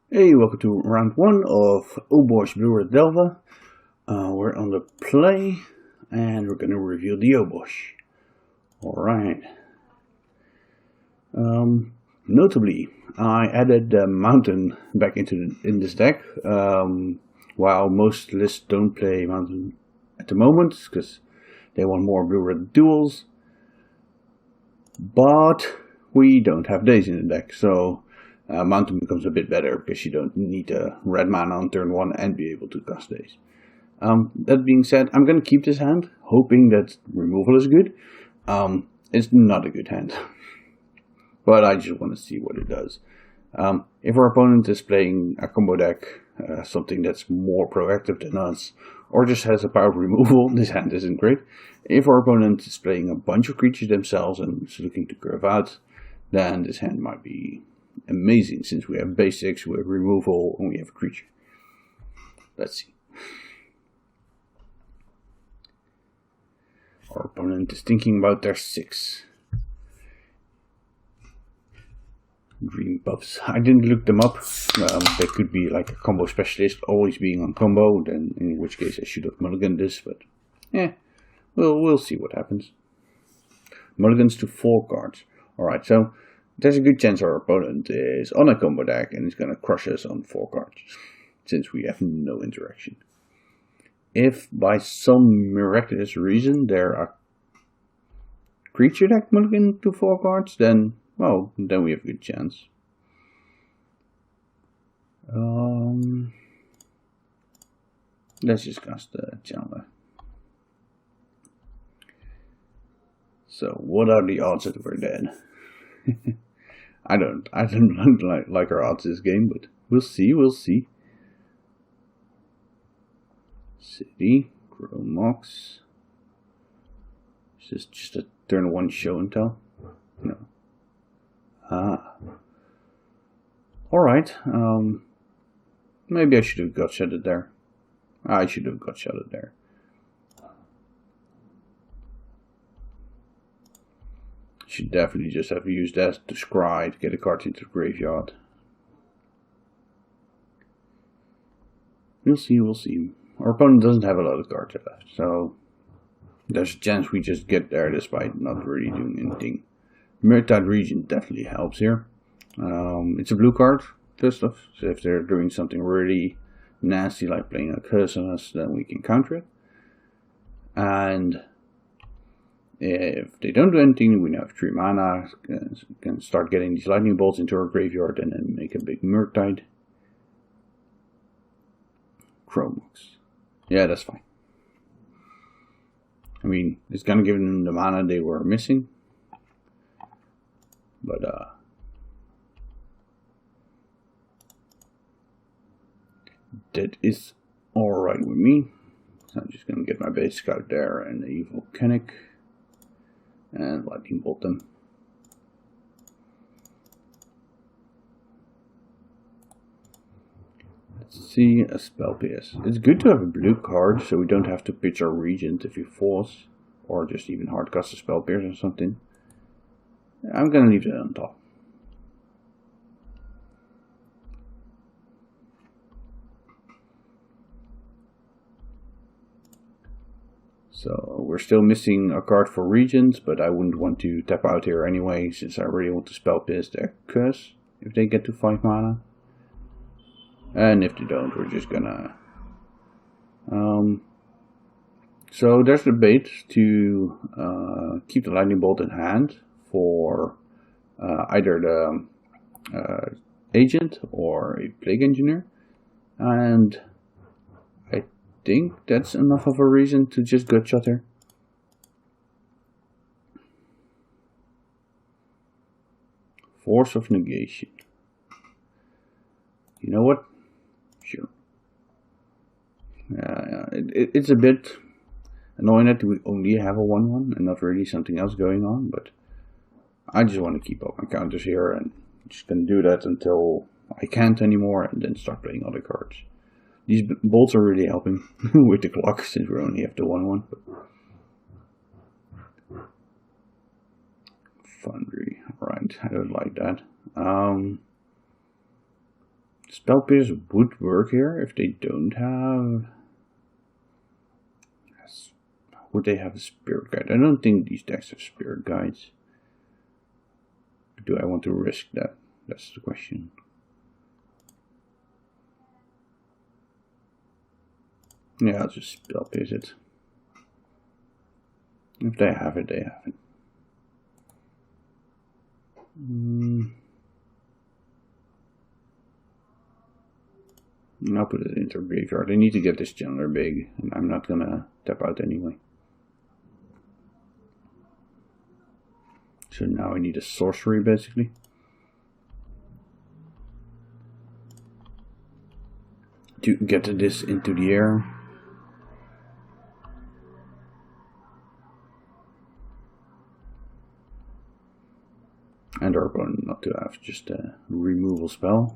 Hey, welcome to round 1 of Obosh Brewer Delva. We're on the play, and we're going to review the Obosh. Alright. Notably, I added the mountain back in this deck, while most lists don't play mountain at the moment, because they want more Brewer duels. But we don't have Daze in the deck, so mountain becomes a bit better because you don't need a red mana on turn 1 and be able to cast Daze. That being said, I'm going to keep this hand, hoping that removal is good. It's not a good hand, but I just want to see what it does. If our opponent is playing a combo deck, something that's more proactive than us, or just has a power of removal, this hand isn't great. If our opponent is playing a bunch of creatures themselves and is looking to curve out, then this hand might be amazing, since we have basics, we have removal, and we have a creature. Let's see. Our opponent is thinking about their 6. Green buffs. I didn't look them up. They could be like a combo specialist, always being on combo, then in which case I should have mulliganed this, but we'll see what happens. Mulligans to 4 cards. Alright, so there's a good chance our opponent is on a combo deck and is going to crush us on 4 cards, since we have no interaction. If by some miraculous reason they're a creature deck mulligan to 4 cards, then, well, then we have a good chance. Let's just cast the Chandler. So, what are the odds that we're dead? I don't like our odds this game, but we'll see. City, Chromox. Is this just a turn 1 show and tell? No. Alright, maybe I should have got shotted there. I should have got shotted there. Should definitely just have used that to scry to get a card into the graveyard. We'll see. Our opponent doesn't have a lot of cards left, so there's a chance we just get there despite not really doing anything. Murktide Region definitely helps here. It's a blue card, first off, so if they're doing something really nasty like playing a curse on us, then we can counter it. And if they don't do anything, we now have 3 mana, can start getting these lightning bolts into our graveyard and then make a big Murktide. Chromox. Yeah, that's fine. I mean, it's gonna give them the mana they were missing. But, that is alright with me. So I'm just gonna get my basic out there and the Volcanic. And lightning bolt them. Let's see, a spell PS. It's good to have a blue card, so we don't have to pitch our Regent if we force, or just even hardcast a spell pierce or something. I'm gonna leave that on top. So we're still missing a card for Regents, but I wouldn't want to tap out here anyway, since I really want to spell pierce their curse if they get to 5 mana. And if they don't, we're just gonna... So there's the bait to keep the lightning bolt in hand for either the agent or a plague engineer, and I think that's enough of a reason to just gut shot her. Force of negation. You know what? Sure. It's a bit annoying that we only have a 1/1 and not really something else going on, but I just want to keep up my counters here, and I'm just gonna do that until I can't anymore, and then start playing other cards. These bolts are really helping with the clock, since we only have the 1/1. Foundry, right? I don't like that. Spell Pierce would work here if they don't have... Would they have a Spirit Guide? I don't think these decks have Spirit Guides. Do I want to risk that? That's the question. Yeah, I'll just Spell Pierce it. If they have it, they have it. I'll put it into a graveyard. I need to get this Chandler big, and I'm not gonna tap out anyway. So now I need a sorcery basically. To get this into the air. And our opponent not to have just a removal spell.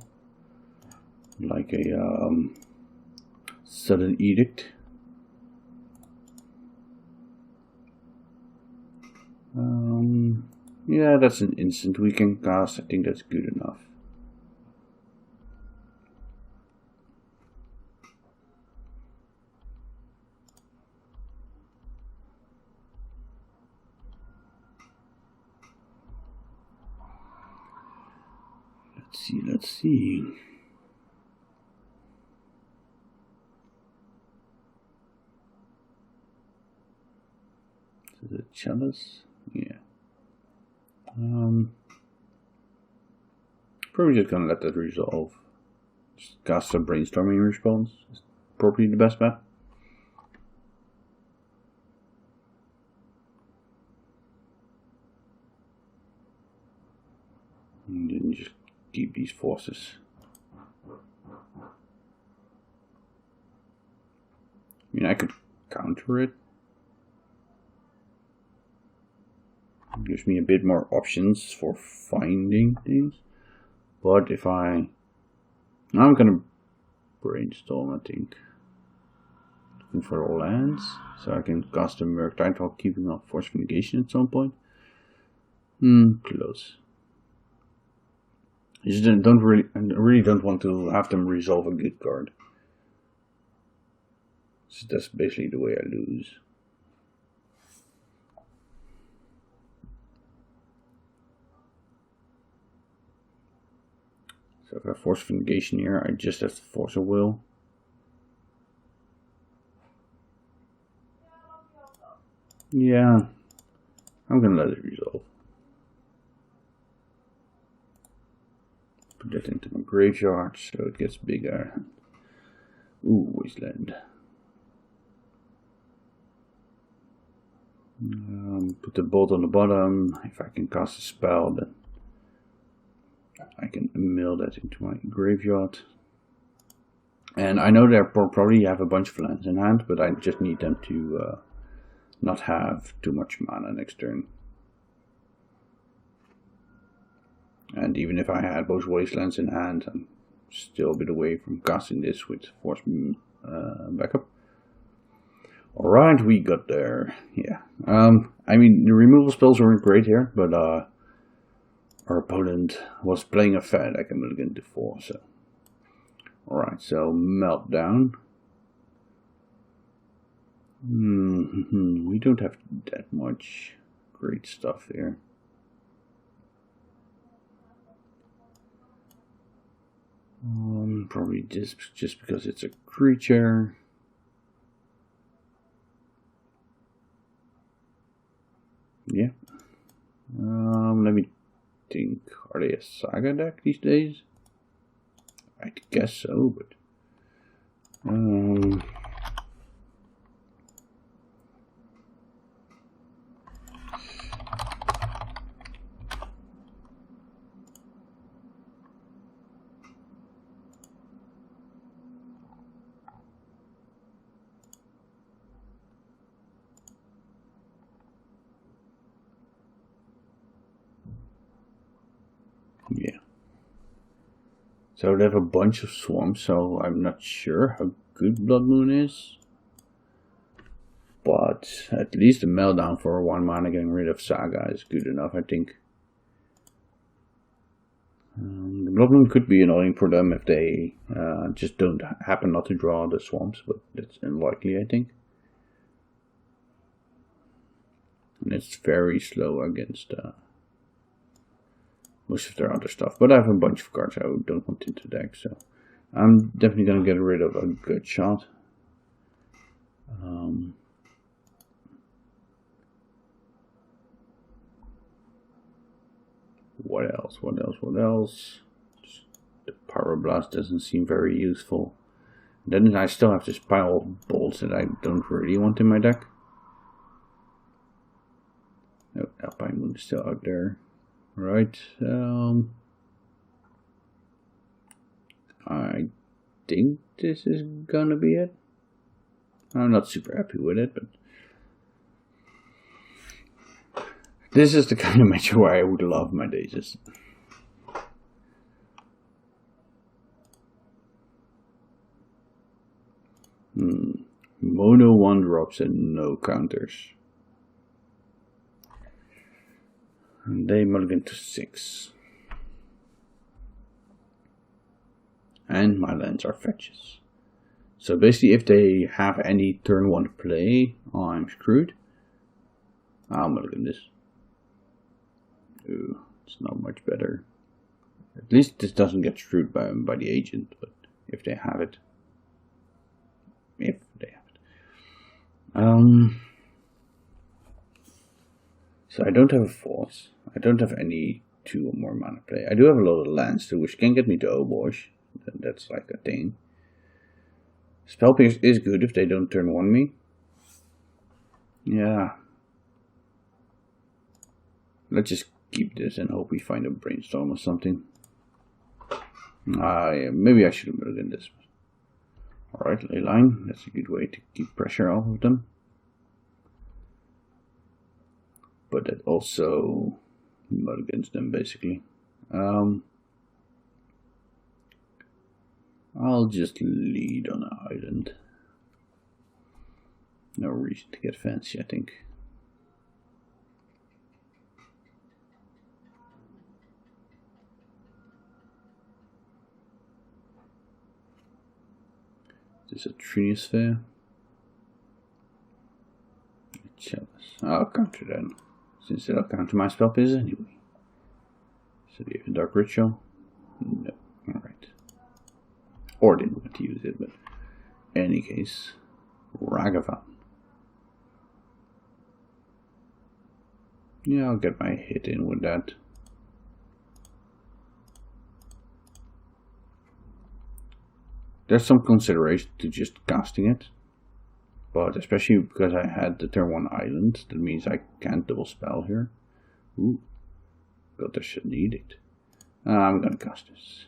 Like a sudden edict. Yeah, that's an instant we can cast. I think that's good enough. Let's see. The chalice, yeah. Probably just gonna let that resolve. Just cast some brainstorming response. It's probably the best bet. And then just keep these forces. I mean, I could counter it. Gives me a bit more options for finding things, but if I'm gonna brainstorm, I think, looking for all lands, so I can cast a Murktide while keeping up Force Negation at some point. Close. I just I really don't want to have them resolve a good card. So that's basically the way I lose. So if I force negation here, I just have to force a will. Yeah, I'm gonna let it resolve. Put that into my graveyard so it gets bigger. Ooh, wasteland. Put the bolt on the bottom. If I can cast a spell, then I can mill that into my graveyard. And I know they probably have a bunch of lands in hand, but I just need them to not have too much mana next turn. And even if I had both wastelands in hand, I'm still a bit away from casting this with force backup. Alright, we got there. Yeah. I mean, the removal spells weren't great here, but our opponent was playing a fair deck and mulligan to 4, so. Alright, so Meltdown. We don't have that much great stuff here. Probably just because it's a creature. Yeah. Let me think. Are they a Saga deck these days? I guess so, but yeah. So they have a bunch of swarms, so I'm not sure how good Blood Moon is. But at least a Meltdown for 1 mana getting rid of Saga is good enough, I think. The Goblin could be annoying for them if they just don't happen not to draw the swamps, but that's unlikely, I think. And it's very slow against most of their other stuff. But I have a bunch of cards I don't want into deck, so I'm definitely going to get rid of a good shot. What else? Just the Power Blast doesn't seem very useful. Then I still have this pile of bolts that I don't really want in my deck. No, Alpine Moon is still out there. Right. I think this is gonna be it. I'm not super happy with it, but this is the kind of match where I would love my Dazes. Mono 1 drops and no counters. And they mulligan to 6. And my lands are fetches. So basically if they have any turn 1 play, I'm screwed. I'll mulligan this. Ooh, it's not much better. At least this doesn't get screwed by the agent, but if they have it. So I don't have a force. I don't have any 2 or more mana play. I do have a lot of lands too, which can get me to Obosh. That's like a thing. Spell Pierce is good if they don't turn 1 me. Yeah. Let's just keep this and hope we find a brainstorm or something. Yeah, maybe I should have mulliganed this. Alright, Leyline. That's a good way to keep pressure off of them. But that also mulligans them basically. I'll just lead on an island. No reason to get fancy, I think. Is this a Trinosphere? Chalice. I'll counter then. Since it'll counter my spell pierce anyway. So do you have a Dark Ritual? No. Alright. Or didn't want to use it, but in any case, Ragavan. Yeah, I'll get my hit in with that. There's some consideration to just casting it. But especially because I had the turn 1 island, that means I can't double spell here. Ooh. God, I should need it. I'm gonna cast this.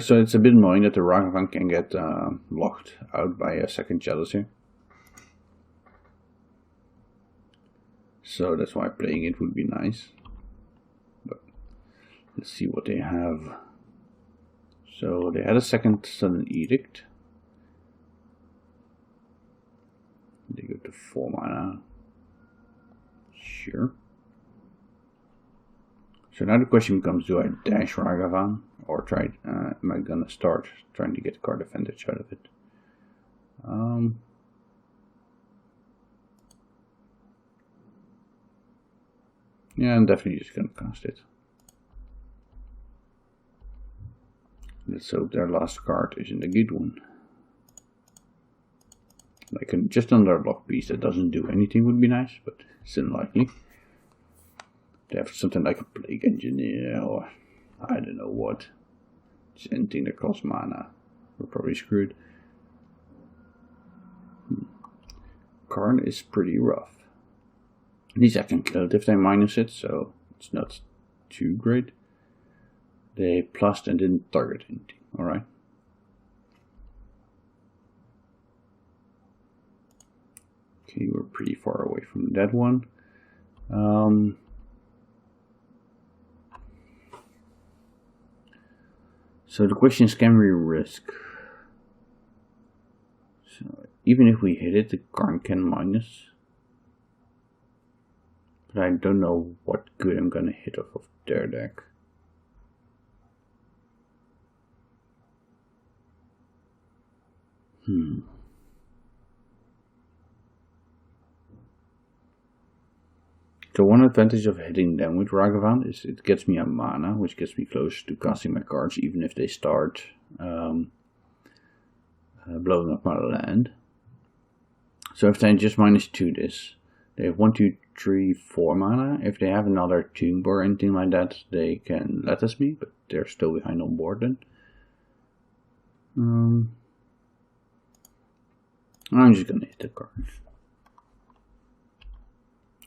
So it's a bit annoying that the Ragavan can get blocked out by a second Chalice here. So that's why playing it would be nice. But let's see what they have. So they had a second Sudden Edict. They go to 4 mana. Sure. So now the question becomes, do I dash Ragavan? Or try? Am I gonna start trying to get card advantage out of it? Yeah, I'm definitely just gonna cast it. Let's hope their last card isn't a good one. Like just another block piece that doesn't do anything would be nice, but it's unlikely. They have something like a Plague Engineer or I don't know what. Just anything that costs mana. We're probably screwed. Karn is pretty rough. At least I can kill it if they minus it, so it's not too great. They plussed and didn't target anything. Alright. Okay, we're pretty far away from that one. So the question is, can we risk? So even if we hit it, the Karn can minus. But I don't know what good I'm gonna hit off of their deck. So one advantage of hitting them with Ragavan is it gets me a mana, which gets me closer to casting my cards, even if they start blowing up my land. So if they just -2 this, they have 1, 2, 3, 4 mana. If they have another tomb or anything like that, they can let us me, but they're still behind on board then. I'm just gonna hit the card.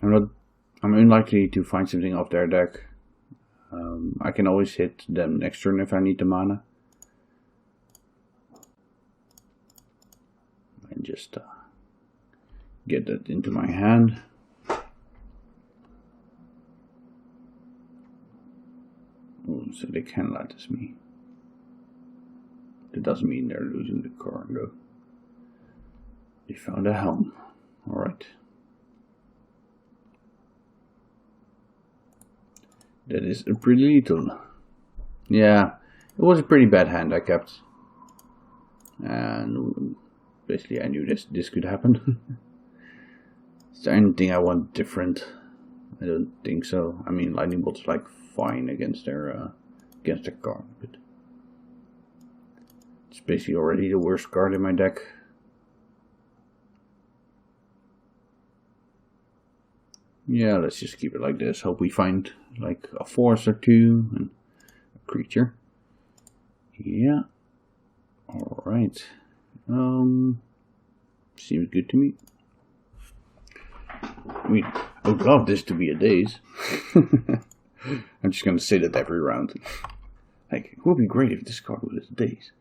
I'm unlikely to find something off their deck. I can always hit them next turn if I need the mana. And just get that into my hand. Ooh, so they can let us me. That doesn't mean they're losing the card though. They found a helm. Alright. That is a pretty little. Yeah, it was a pretty bad hand I kept. And basically I knew this could happen. Is there anything I want different? I don't think so. I mean, lightning bolt's like fine against their card, but it's basically already the worst card in my deck. Yeah, let's just keep it like this. Hope we find like a force or two and a creature. Yeah. Alright. Seems good to me. I mean, I would love this to be a Daze. I'm just gonna say that every round. Like, it would be great if this card was a Daze.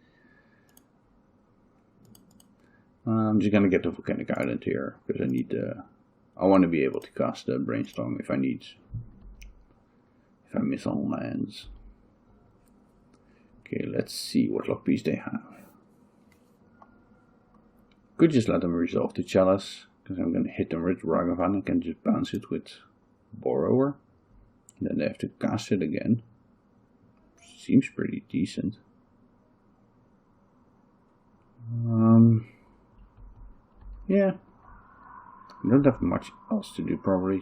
I'm just gonna get the Volcanic Island here because I need I want to be able to cast the Brainstorm if I miss on lands. Okay, let's see what luck piece they have. Could just let them resolve the Chalice, because I'm going to hit them with Ragavan. I can just bounce it with Borrower. And then they have to cast it again. Seems pretty decent. Yeah. I don't have much else to do probably.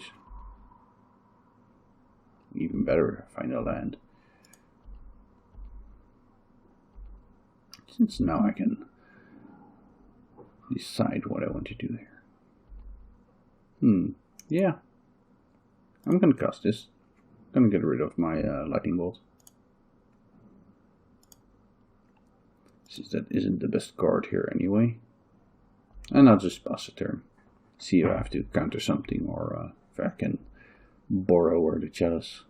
Even better if I find a land. Since now I can decide what I want to do here. Yeah. I'm gonna cast this. I'm gonna get rid of my lightning bolt. Since that isn't the best card here anyway. And I'll just pass a turn. See if I have to counter something or if I can borrow the Chalice.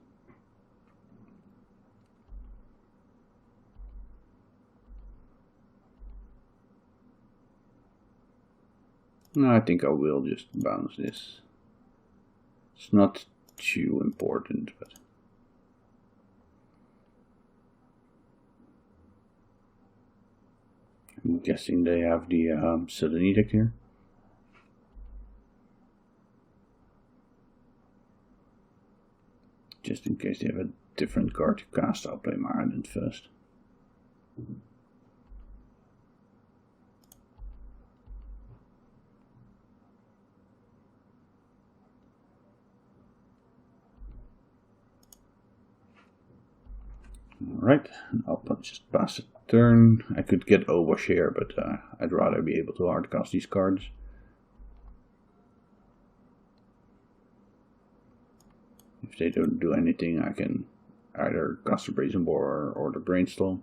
No, I think I will just bounce this. It's not too important, but I'm guessing they have the Sudden Edict here. Just in case they have a different card to cast, I'll play my island first. Alright, I'll just pass a turn. I could get Obosh here, but I'd rather be able to hardcast these cards. If they don't do anything, I can either cast the Brazen Borer or the Brainstorm.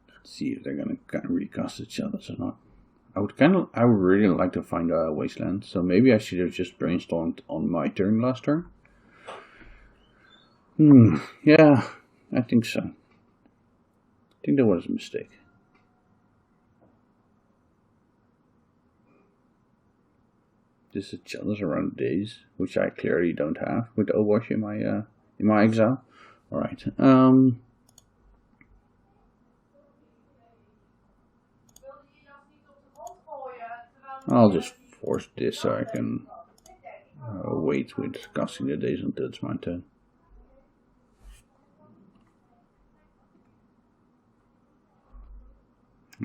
Let's see if they're gonna recast the Chalice or not. I would really like to find a Wasteland, so maybe I should have just Brainstormed on my turn last turn. Yeah, I think so. I think that was a mistake. This is a Chalice around Daze, which I clearly don't have with Obosh in my exile. Alright, I'll just force this so I can wait with casting the Daze until it's my turn.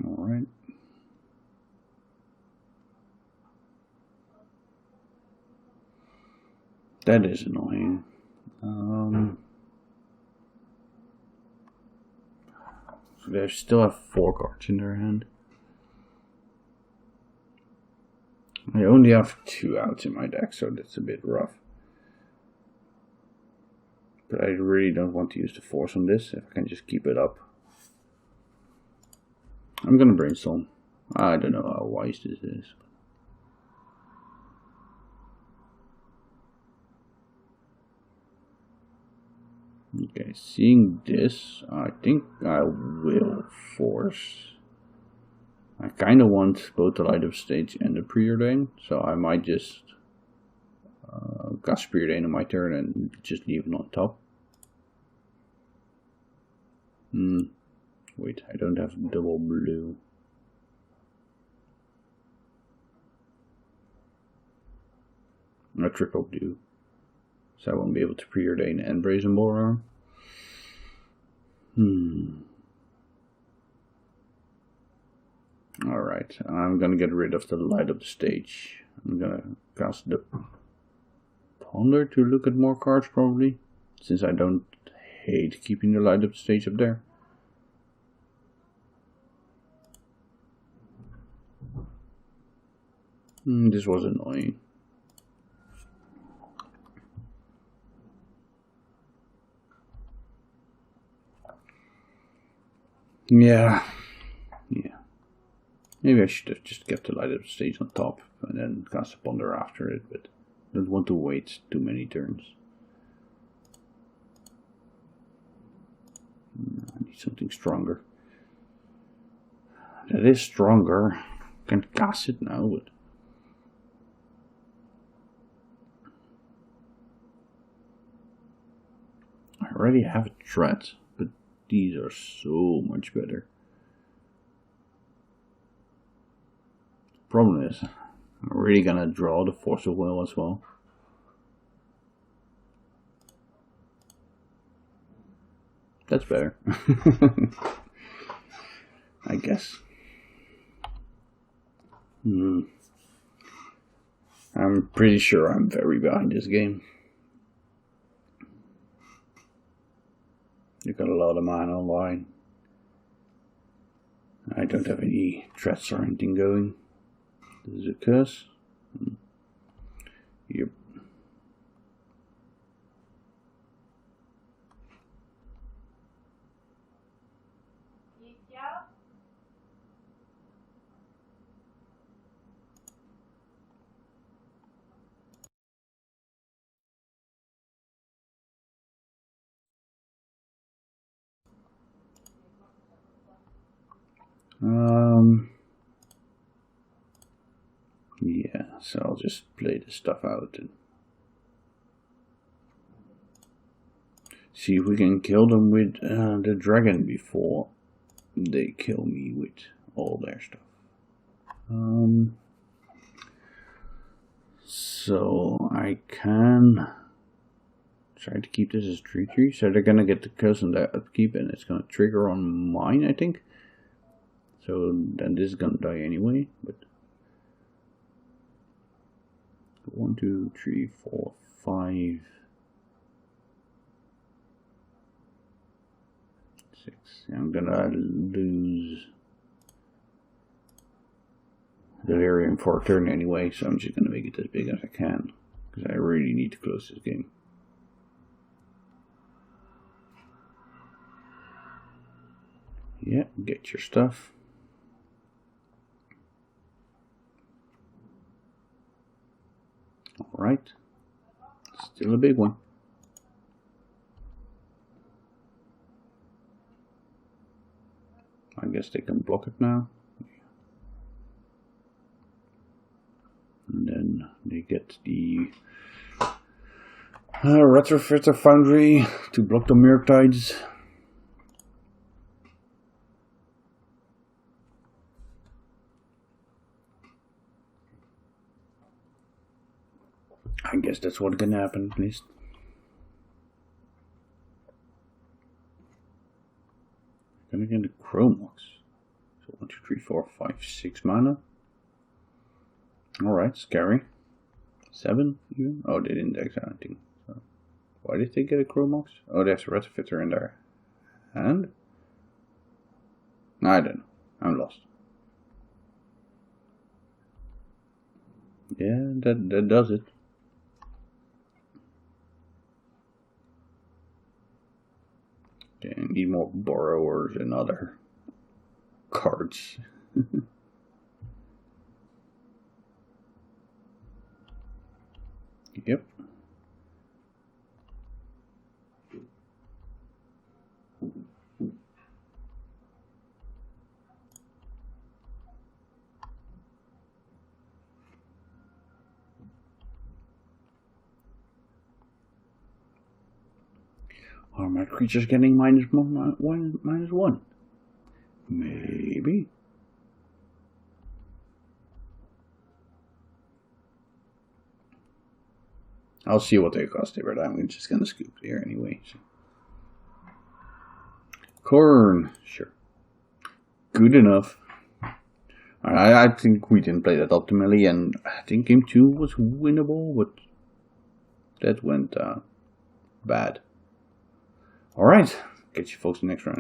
Alright. That is annoying. So they still have 4 cards in their hand. I only have 2 outs in my deck, so that's a bit rough. But I really don't want to use the force on this, if I can just keep it up. I'm gonna brainstorm. I don't know how wise this is. Okay, seeing this, I think I will force. I kind of want both the light up stage and the preordain, so I might just cast preordain on my turn and just leave it on top. Wait, I don't have double blue. No, triple blue. So I won't be able to preordain and brazen borer. Alright, I'm gonna get rid of the light of the stage. I'm gonna cast the ponder to look at more cards probably, since I don't hate keeping the light of the stage up there. This was annoying. Yeah. Maybe I should have just kept the light up stage on top and then cast a ponder after it, but I don't want to wait too many turns. I need something stronger. That is stronger. I can cast it now, but I already have a threat, but these are so much better. Problem is, I'm really gonna draw the force of will as well. That's better. I guess. I'm pretty sure I'm very behind this game. You've got a lot of mana online. I don't have any threats or anything going. This is a curse. Yep. Yeah, so I'll just play this stuff out and see if we can kill them with the dragon before they kill me with all their stuff. So I can try to keep this as 3/3, so they're gonna get the curse on their upkeep and it's gonna trigger on mine, I think. So then this is gonna die anyway, but 1, 2, 3, 4, 5, 6. I'm gonna lose delirium for a turn anyway, so I'm just gonna make it as big as I can because I really need to close this game. Yeah, get your stuff. Alright, still a big one. I guess they can block it now. And then they get the Retrofitter Foundry to block the Murktides. I guess that's what's gonna happen at least. Gonna get the Chromox. So 1, 2, 3, 4, 5, 6 mana. Alright, scary. 7 even? Oh, they didn't dex anything. So why did they get a Chromox? Oh, they have a Retifitter in their hand? I don't know. I'm lost. Yeah, that does it. Okay, I need more borrowers and other cards. Yep. Are my creatures getting -1? Maybe. I'll see what they cost here, but I'm just gonna scoop here anyway. So. Corn, sure. Good enough. I think we didn't play that optimally, and I think game 2 was winnable, but that went bad. Alright, catch you folks in the next round.